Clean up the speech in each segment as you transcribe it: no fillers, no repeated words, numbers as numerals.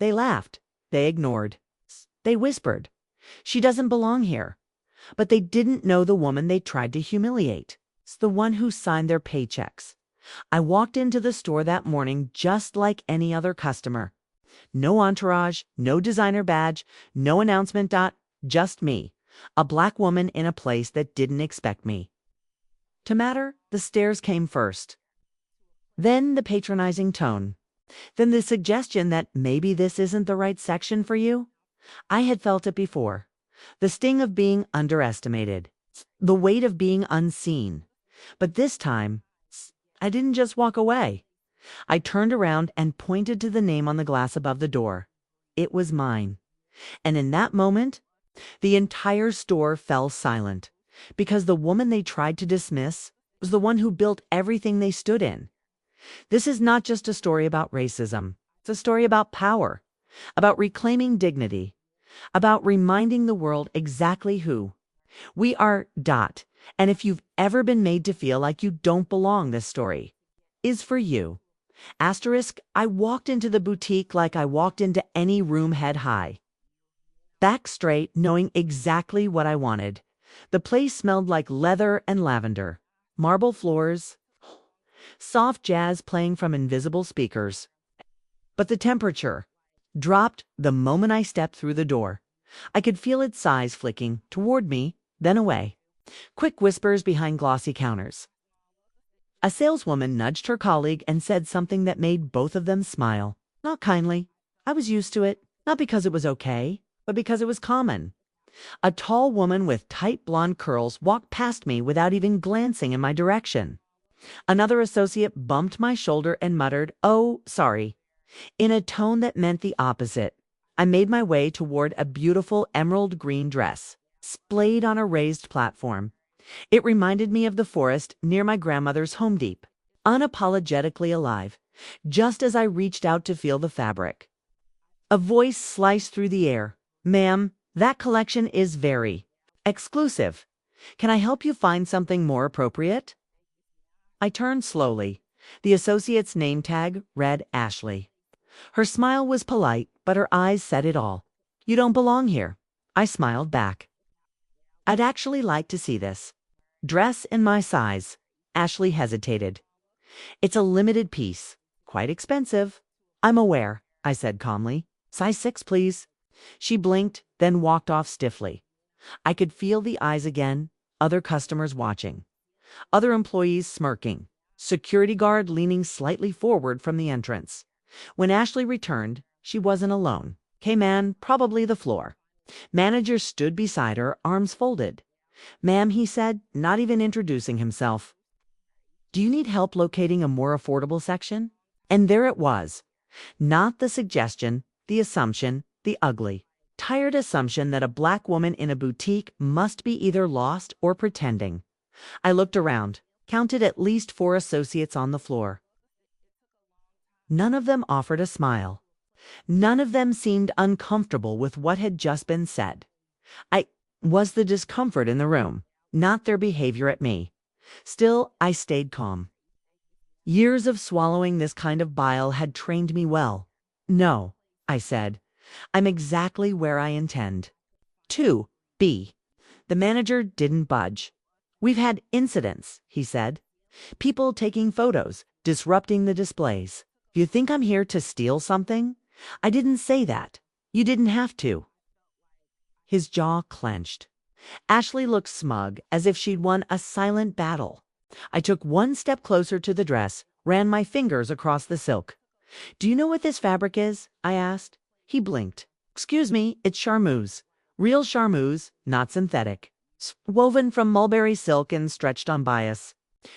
They laughed. They ignored. They whispered, "She doesn't belong here." But they didn't know the woman they tried to humiliate. It's the one who signed their paychecks. I walked into the store that morning just like any other customer. No entourage, no designer badge, no announcement. Just me, a black woman in a place that didn't expect me. To matter, the stares came first. Then the patronizing tone. Then the suggestion that maybe this isn't the right section for you. I had felt it before. The sting of being underestimated. The weight of being unseen. But this time, I didn't just walk away. I turned around and pointed to the name on the glass above the door. It was mine. And in that moment, the entire store fell silent, because the woman they tried to dismiss was the one who built everything they stood in. This is not just a story about racism. It's a story about power, about reclaiming dignity, about reminding the world exactly who we are. And if you've ever been made to feel like you don't belong, this story is for you. I walked into the boutique like I walked into any room head high. Back straight, knowing exactly what I wanted. The place smelled like leather and lavender. Marble floors, soft jazz playing from invisible speakers. But the temperature dropped the moment I stepped through the door. I could feel its size flicking toward me, then away. Quick whispers behind glossy counters. A saleswoman nudged her colleague and said something that made both of them smile. Not kindly. I was used to it, not because it was okay, but because it was common. A tall woman with tight blonde curls walked past me without even glancing in my direction. Another associate bumped my shoulder and muttered, "Oh, sorry," in a tone that meant the opposite. I made my way toward a beautiful emerald green dress, splayed on a raised platform. It reminded me of the forest near my grandmother's home, deep, unapologetically alive, just as I reached out to feel the fabric. A voice sliced through the air. "Ma'am, that collection is very exclusive. Can I help you find something more appropriate?" I turned slowly. The associate's name tag read Ashley. Her smile was polite, but her eyes said it all. "You don't belong here." I smiled back. "I'd actually like to see this dress in my size." Ashley hesitated. "It's a limited piece. Quite expensive." "I'm aware," I said calmly. "Size 6, please." She blinked, then walked off stiffly. I could feel the eyes again, other customers watching, other employees smirking, security guard leaning slightly forward from the entrance. When Ashley returned, she wasn't alone. K-man, probably the floor. Manager stood beside her, arms folded. "Ma'am," he said, not even introducing himself, "do you need help locating a more affordable section?" And there it was. Not the suggestion, the assumption, the ugly, tired assumption that a black woman in a boutique must be either lost or pretending. I looked around, counted at least 4 associates on the floor. None of them offered a smile. None of them seemed uncomfortable with what had just been said. Was the discomfort in the room, not their behavior at me. Still, I stayed calm. Years of swallowing this kind of bile had trained me well. "No," I said. "I'm exactly where I intend to be." The manager didn't budge. "We've had incidents," he said. "People taking photos, disrupting the displays. You think I'm here to steal something? I didn't say that. You didn't have to." His jaw clenched. Ashley looked smug, as if she'd won a silent battle. I took one step closer to the dress, ran my fingers across the silk. "Do you know what this fabric is?" I asked. He blinked. "Excuse me, it's charmeuse. Real charmeuse, not synthetic. Woven from mulberry silk and stretched on bias.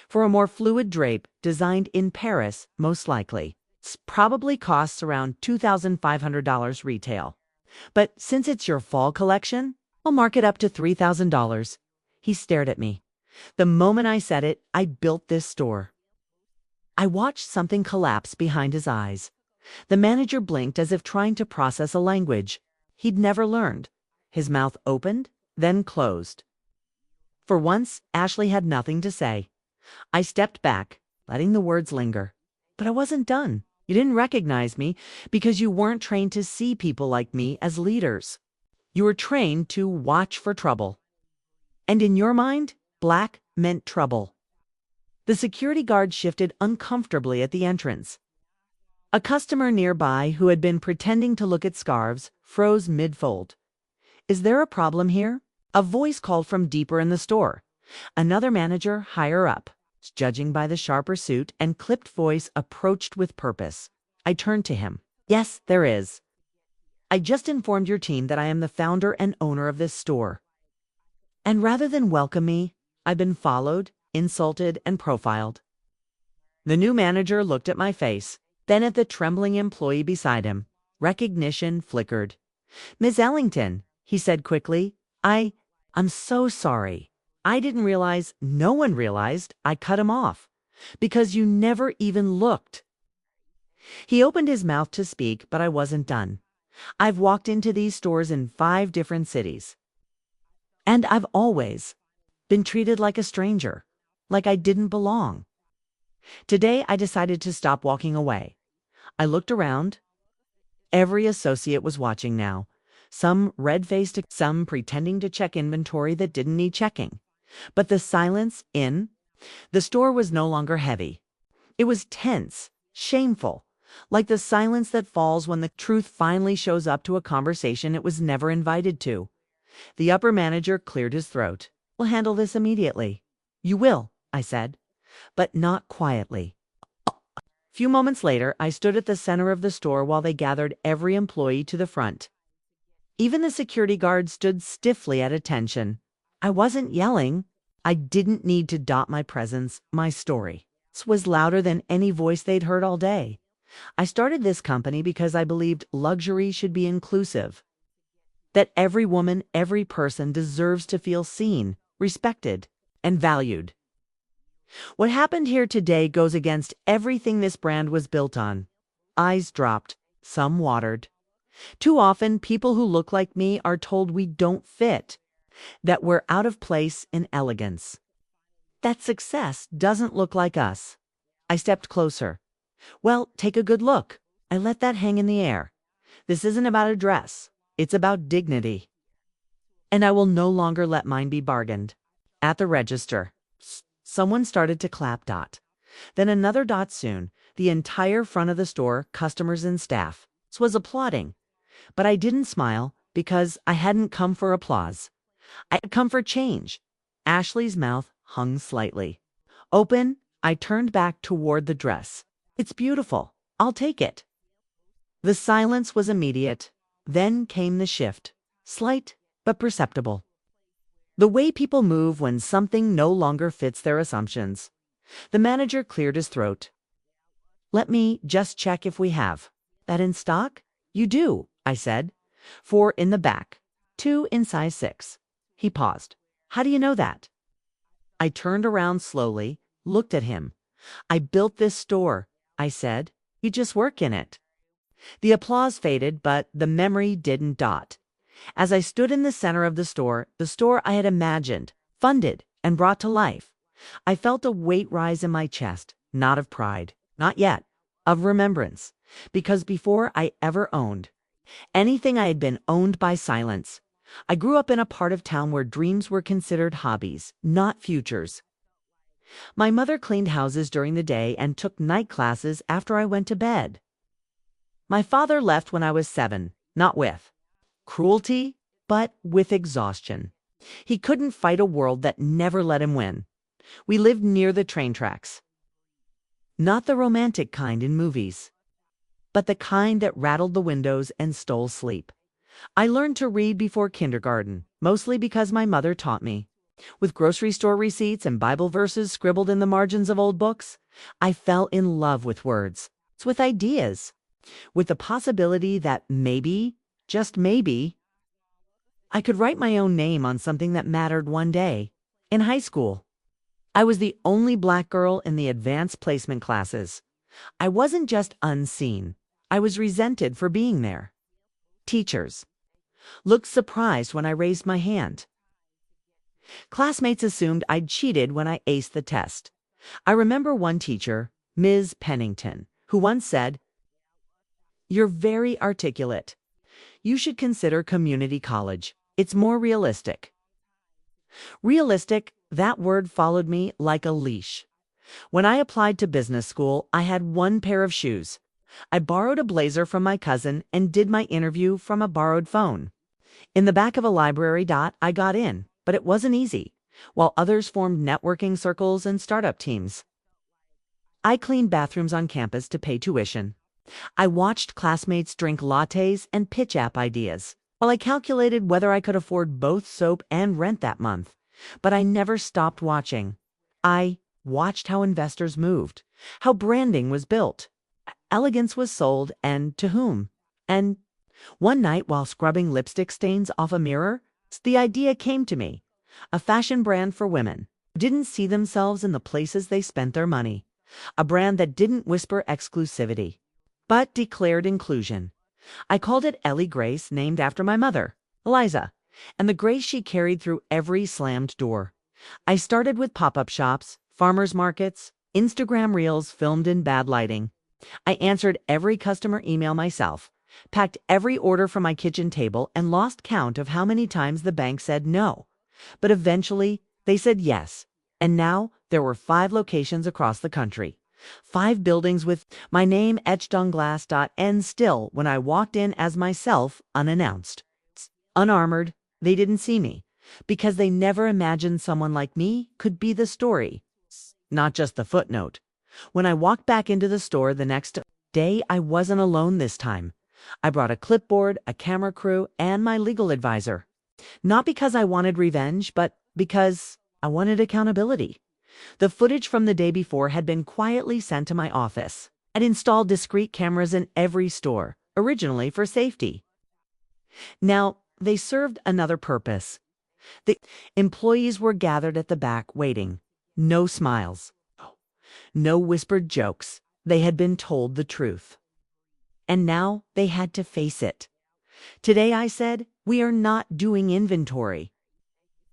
For a more fluid drape, designed in Paris, most likely. Probably costs around $2,500 retail. But since it's your fall collection, I'll mark it up to $3,000. He stared at me. The moment I said it, I built this store. I watched something collapse behind his eyes. The manager blinked as if trying to process a language he'd never learned. His mouth opened, then closed. For once, Ashley had nothing to say. I stepped back, letting the words linger. But I wasn't done. You didn't recognize me because you weren't trained to see people like me as leaders. You were trained to watch for trouble. And in your mind, black meant trouble. The security guard shifted uncomfortably at the entrance. A customer nearby who had been pretending to look at scarves froze mid-fold. "Is there a problem here?" A voice called from deeper in the store. Another manager higher up, judging by the sharper suit and clipped voice, approached with purpose. I turned to him. "Yes, there is. I just informed your team that I am the founder and owner of this store. And rather than welcome me, I've been followed, insulted, and profiled." The new manager looked at my face, then at the trembling employee beside him. Recognition flickered. "Ms. Ellington," he said quickly, I'm so sorry. I didn't realize, no one realized, I cut him off. Because you never even looked." He opened his mouth to speak, but I wasn't done. "I've walked into these stores in 5 different cities. And I've always been treated like a stranger, like I didn't belong. Today I decided to stop walking away." I looked around. Every associate was watching now. Some red-faced, some pretending to check inventory that didn't need checking. But the silence in the store was no longer heavy. It was tense, shameful, like the silence that falls when the truth finally shows up to a conversation it was never invited to. The upper manager cleared his throat. "We'll handle this immediately." "You will," I said, but not quietly. A few moments later, I stood at the center of the store while they gathered every employee to the front. Even the security guard stood stiffly at attention. I wasn't yelling. I didn't need to dot my presence. My story was louder than any voice they'd heard all day. I started this company because I believed luxury should be inclusive. That every woman, every person deserves to feel seen, respected, and valued. What happened here today goes against everything this brand was built on. Eyes dropped, some watered. Too often, people who look like me are told we don't fit, that we're out of place in elegance, that success doesn't look like us. I stepped closer. "Well, take a good look." I let that hang in the air. "This isn't about a dress. It's about dignity. And I will no longer let mine be bargained." At the register, someone started to clap. Then another dot soon. The entire front of the store, customers and staff, was applauding. But I didn't smile because I hadn't come for applause. I had come for change. Ashley's mouth hung slightly open. I turned back toward the dress. "It's beautiful. I'll take it." The silence was immediate. Then came the shift, slight but perceptible. The way people move when something no longer fits their assumptions. The manager cleared his throat. "Let me just check if we have that in stock." "You do," I said. 4 in the back, 2 in size 6. He paused. "How do you know that?" I turned around slowly, looked at him. "I built this store," I said. "You just work in it." The applause faded, but the memory didn't. As I stood in the center of the store I had imagined, funded, and brought to life, I felt a weight rise in my chest, not of pride, not yet, of remembrance, because before I ever owned anything, I had been owned by silence. I grew up in a part of town where dreams were considered hobbies, not futures. My mother cleaned houses during the day and took night classes after I went to bed. My father left when I was 7, not with cruelty, but with exhaustion. He couldn't fight a world that never let him win. We lived near the train tracks. Not the romantic kind in movies, but the kind that rattled the windows and stole sleep. I learned to read before kindergarten, mostly because my mother taught me. With grocery store receipts and Bible verses scribbled in the margins of old books, I fell in love with words, with ideas, with the possibility that maybe, just maybe, I could write my own name on something that mattered one day. In high school, I was the only black girl in the advanced placement classes. I wasn't just unseen. I was resented for being there. Teachers looked surprised when I raised my hand. Classmates assumed I'd cheated when I aced the test. I remember one teacher, Ms. Pennington, who once said, You're very articulate. You should consider community college. It's more realistic. Realistic, that word followed me like a leash. When I applied to business school, I had one pair of shoes. I borrowed a blazer from my cousin and did my interview from a borrowed phone. In the back of a library. I got in, but it wasn't easy, while others formed networking circles and startup teams. I cleaned bathrooms on campus to pay tuition. I watched classmates drink lattes and pitch app ideas, while I calculated whether I could afford both soap and rent that month. But I never stopped watching. I watched how investors moved, how branding was built, elegance was sold, and to whom. And one night, while scrubbing lipstick stains off a mirror, the idea came to me. A fashion brand for women who didn't see themselves in the places they spent their money. A brand that didn't whisper exclusivity, but declared inclusion. I called it Ellie Grace, named after my mother, Eliza, and the grace she carried through every slammed door. I started with pop-up shops, farmers markets, Instagram reels filmed in bad lighting. I answered every customer email myself, packed every order from my kitchen table, and lost count of how many times the bank said no. But eventually, they said yes. And now, there were 5 locations across the country. 5 buildings with my name etched on glass. And still, when I walked in as myself, unannounced, unarmored, they didn't see me, because they never imagined someone like me could be the story, not just the footnote. When I walked back into the store the next day, I wasn't alone this time. I brought a clipboard, a camera crew, and my legal advisor. Not because I wanted revenge, but because I wanted accountability. The footage from the day before had been quietly sent to my office. I'd installed discrete cameras in every store, originally for safety. Now, they served another purpose. The employees were gathered at the back waiting. No smiles. No whispered jokes. They had been told the truth. And now they had to face it. Today, I said, we are not doing inventory.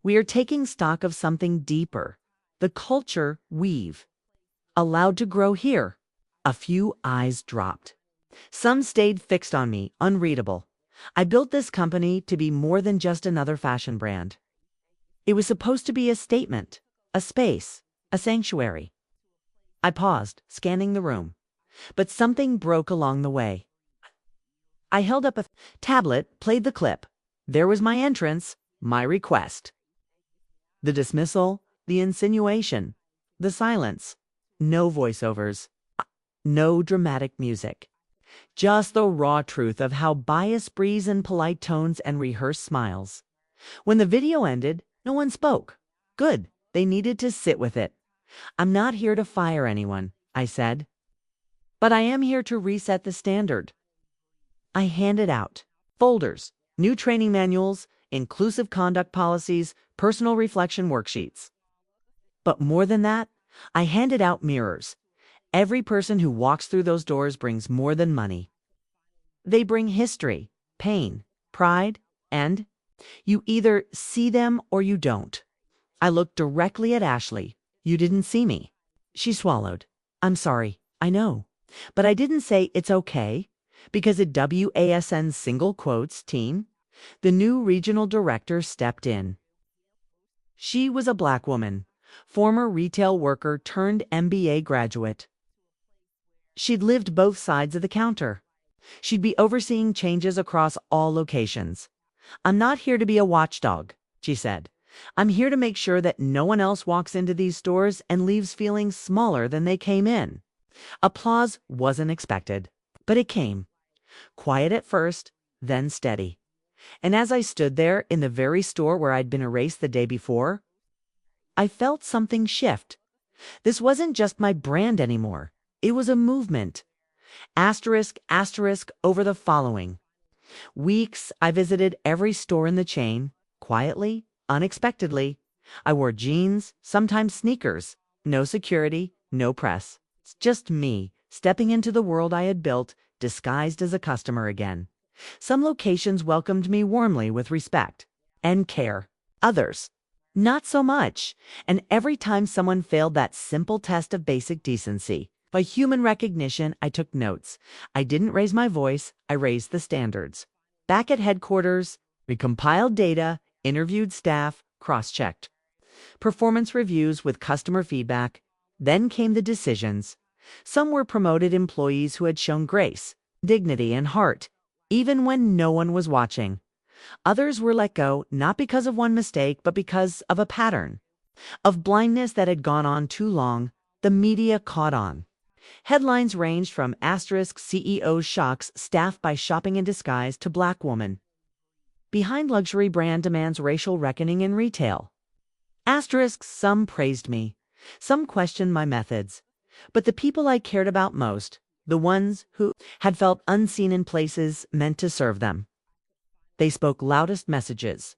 We are taking stock of something deeper. The culture we've allowed to grow here. A few eyes dropped. Some stayed fixed on me, unreadable. I built this company to be more than just another fashion brand. It was supposed to be a statement, a space, a sanctuary. I paused, scanning the room. But something broke along the way. I held up a tablet, played the clip. There was my entrance, my request. The dismissal, the insinuation, the silence. No voiceovers, no dramatic music. Just the raw truth of how bias breathes in polite tones and rehearsed smiles. When the video ended, no one spoke. Good, they needed to sit with it. I'm not here to fire anyone, I said. But I am here to reset the standard. I handed out folders, new training manuals, inclusive conduct policies, personal reflection worksheets. But more than that, I handed out mirrors. Every person who walks through those doors brings more than money. They bring history, pain, pride, and you either see them or you don't. I looked directly at Ashley. You didn't see me. She swallowed. I'm sorry, I know. But I didn't say it's okay, because at WASN's single quotes team, the new regional director stepped in. She was a Black woman, former retail worker turned MBA graduate. She'd lived both sides of the counter. She'd be overseeing changes across all locations. I'm not here to be a watchdog, she said. I'm here to make sure that no one else walks into these stores and leaves feeling smaller than they came in. Applause wasn't expected, but it came. Quiet at first, then steady. And as I stood there in the very store where I'd been erased the day before, I felt something shift. This wasn't just my brand anymore. It was a movement. Asterisk, asterisk over the following. Weeks, I visited every store in the chain, quietly, unexpectedly. I wore jeans, sometimes sneakers. No security, no press. It's just me, stepping into the world I had built, disguised as a customer again. Some locations welcomed me warmly with respect and care. Others, not so much. And every time someone failed that simple test of basic decency, By human recognition, I took notes. I didn't raise my voice, I raised the standards. Back at headquarters, we compiled data, interviewed staff, cross-checked. Performance reviews with customer feedback. Then came the decisions. Some were promoted employees who had shown grace, dignity, and heart, even when no one was watching. Others were let go not because of one mistake, but because of a pattern of blindness that had gone on too long. The media caught on. Headlines ranged from *CEO shocks staff by shopping in disguise to Black woman behind luxury brand demands racial reckoning in retail. Some praised me, some questioned my methods, but the people I cared about most, the ones who had felt unseen in places meant to serve them, they spoke loudest messages.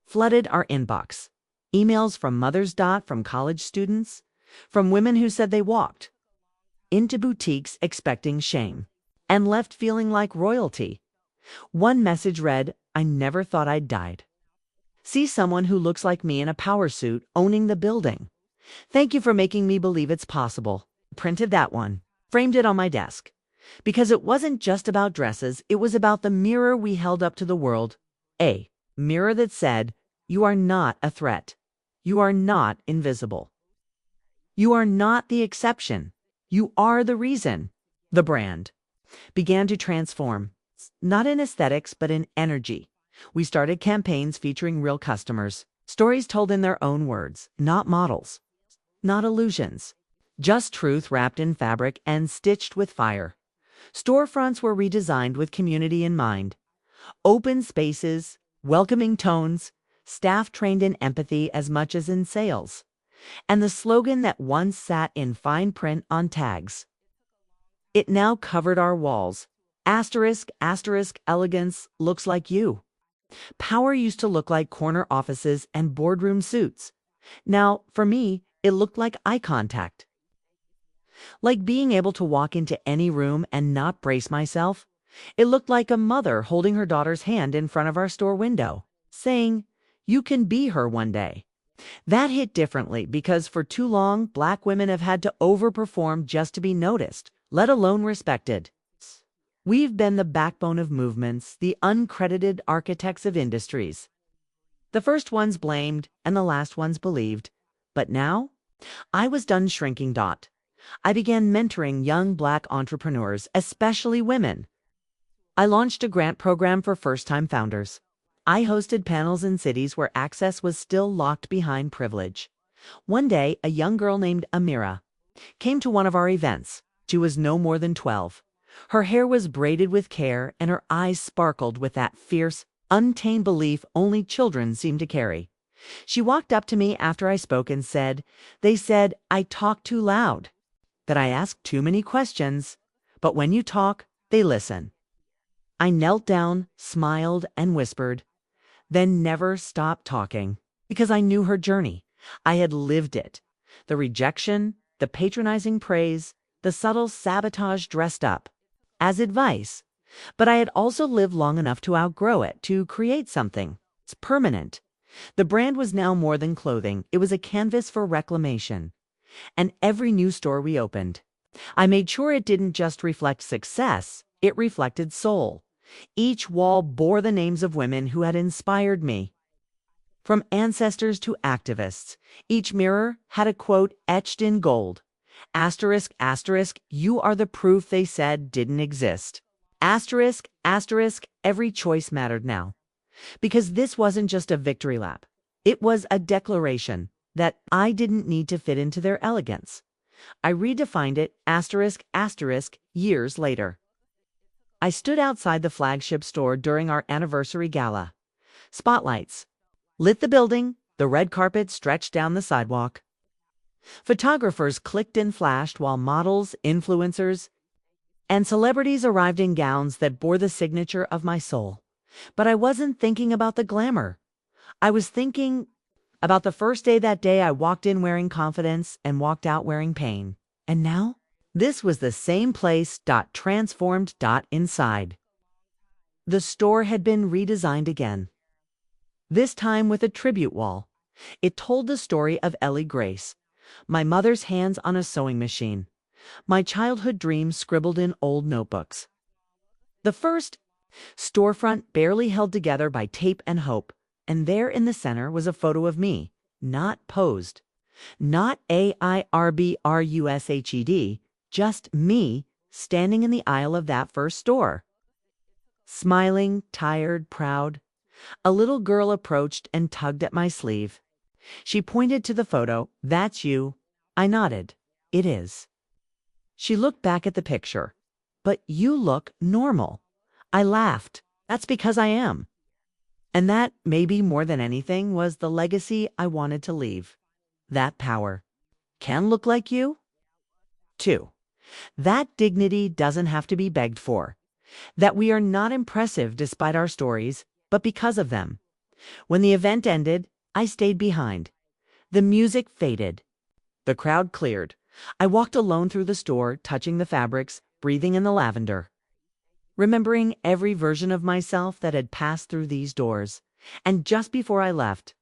Flooded our inbox. Emails from mothers, from college students, from women who said they walked into boutiques expecting shame and left feeling like royalty. One message read, "I never thought I'd died. See someone who looks like me in a power suit owning the building. Thank you for making me believe it's possible." Printed that one, framed it on my desk. Because it wasn't just about dresses, it was about the mirror we held up to the world. A mirror that said, "You are not a threat. You are not invisible. You are not the exception. You are the reason." The brand began to transform, not in aesthetics, but in energy. We started campaigns featuring real customers, stories told in their own words, not models, not illusions, just truth wrapped in fabric and stitched with fire. Storefronts were redesigned with community in mind. Open spaces, welcoming tones, staff trained in empathy as much as in sales. And the slogan that once sat in fine print on tags, it now covered our walls. Elegance looks like you. Power used to look like corner offices and boardroom suits. Now, for me, it looked like eye contact. Like being able to walk into any room and not brace myself. It looked like a mother holding her daughter's hand in front of our store window, saying, "You can be her one day." That hit differently because for too long, Black women have had to overperform just to be noticed, let alone respected. We've been the backbone of movements, the uncredited architects of industries. The first ones blamed and the last ones believed. But now, I was done shrinking. I began mentoring young Black entrepreneurs, especially women. I launched a grant program for first-time founders. I hosted panels in cities where access was still locked behind privilege. One day, a young girl named Amira came to one of our events. She was no more than 12. Her hair was braided with care, and her eyes sparkled with that fierce, untamed belief only children seem to carry. She walked up to me after I spoke and said, "They said I talk too loud, that I ask too many questions, but when you talk, they listen." I knelt down, smiled, and whispered, then never stopped talking, because I knew her journey. I had lived it. The rejection, the patronizing praise, the subtle sabotage dressed up as advice. But I had also lived long enough to outgrow it, to create something. It's permanent. The brand was now more than clothing. It was a canvas for reclamation. And every new store we opened, I made sure it didn't just reflect success, it reflected soul. Each wall bore the names of women who had inspired me. From ancestors to activists, each mirror had a quote etched in gold. Asterisk, asterisk, you are the proof they said didn't exist. Asterisk, asterisk, every choice mattered now. Because this wasn't just a victory lap. It was a declaration that I didn't need to fit into their elegance. I redefined it, asterisk, asterisk, years later. I stood outside the flagship store during our anniversary gala. Spotlights lit the building, the red carpet stretched down the sidewalk. Photographers clicked and flashed while models, influencers, and celebrities arrived in gowns that bore the signature of my soul. But I wasn't thinking about the glamour. I was thinking about the first day. That day I walked in wearing confidence and walked out wearing pain. And now, this was the same place, transformed, inside. The store had been redesigned again. This time with a tribute wall. It told the story of Ellie Grace, my mother's hands on a sewing machine, My childhood dreams scribbled in old notebooks. The first storefront barely held together by tape and hope, and there in the center was a photo of me, not posed, not AIRBRUSHED, just me standing in the aisle of that first store. Smiling, tired, proud, a little girl approached and tugged at my sleeve. She pointed to the photo. "That's you." I nodded. "It is." She looked back at the picture. "But you look normal." I laughed. "That's because I am." And that, maybe more than anything, was the legacy I wanted to leave. That power. Can look like you? 2. That dignity doesn't have to be begged for. That we are not impressive despite our stories, but because of them. When the event ended, I stayed behind. The music faded. The crowd cleared. I walked alone through the store, touching the fabrics, breathing in the lavender, remembering every version of myself that had passed through these doors. And just before I left,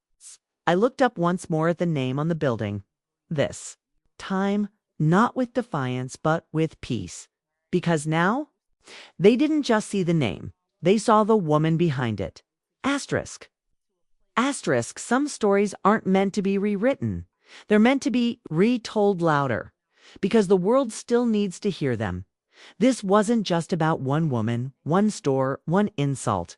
I looked up once more at the name on the building. This time, not with defiance, but with peace. Because now, they didn't just see the name, they saw the woman behind it. Asterisk. Asterisk, some stories aren't meant to be rewritten. They're meant to be retold louder, because the world still needs to hear them. This wasn't just about one woman, one store, one insult.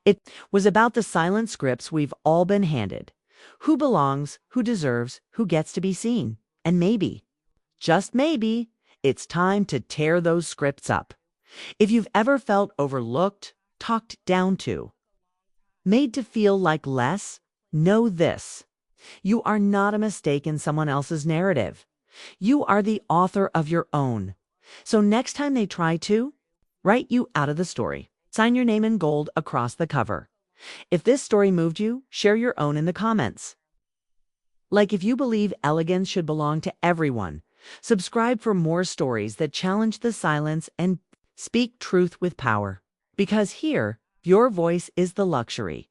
It was about the silent scripts we've all been handed. Who belongs, who deserves, who gets to be seen. And maybe, just maybe, it's time to tear those scripts up. If you've ever felt overlooked, talked down to, made to feel like less, know this. You are not a mistake in someone else's narrative. You are the author of your own. So next time they try to write you out of the story, sign your name in gold across the cover. If this story moved you, share your own in the comments. Like if you believe elegance should belong to everyone, subscribe for more stories that challenge the silence and speak truth with power. Because here, your voice is the luxury.